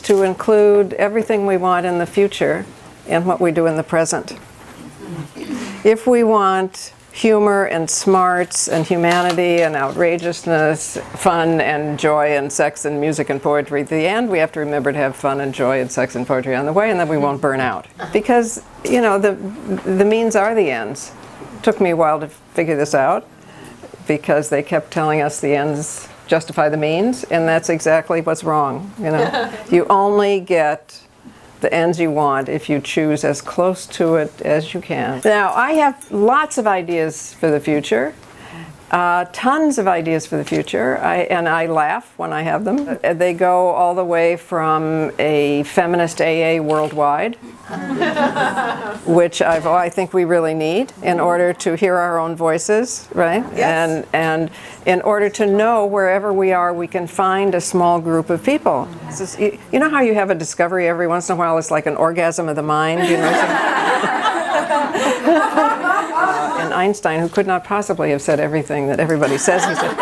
to include everything we want in the future in what we do in the present. If we want humor and smarts and humanity and outrageousness, fun and joy and sex and music and poetry at the end, we have to remember to have fun and joy and sex and poetry on the way, and then we won't burn out. Because, you know, the means are the ends. It took me a while to figure this out because they kept telling us the ends justify the means, and that's exactly what's wrong. You know, you only get the ends you want if you choose as close to it as you can. Now, I have lots of ideas for the future, tons of ideas for the future, and I laugh when I have them. They go all the way from a Feminist AA worldwide, which I think we really need in order to hear our own voices, right? Yes. And in order to know wherever we are, we can find a small group of people. You know how you have a discovery every once in a while? It's like an orgasm of the mind, you know? And Einstein, who could not possibly have said everything that everybody says he said,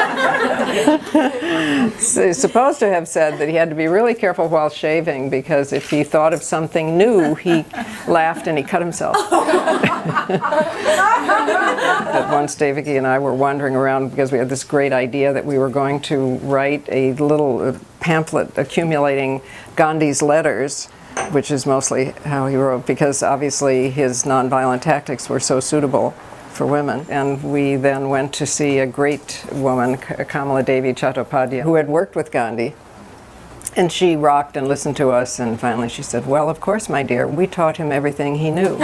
is supposed to have said that he had to be really careful while shaving because if he thought of something new, he laughed and he cut himself. But once Dave, Vicky, and I were wandering around because we had this great idea that we were going to write a little pamphlet accumulating Gandhi's letters, which is mostly how he wrote, because obviously his nonviolent tactics were so suitable for women. And we then went to see a great woman, Kamala Devi Chattopadhyay, who had worked with Gandhi. And she rocked and listened to us, and finally she said, "Well, of course, my dear, we taught him everything he knew."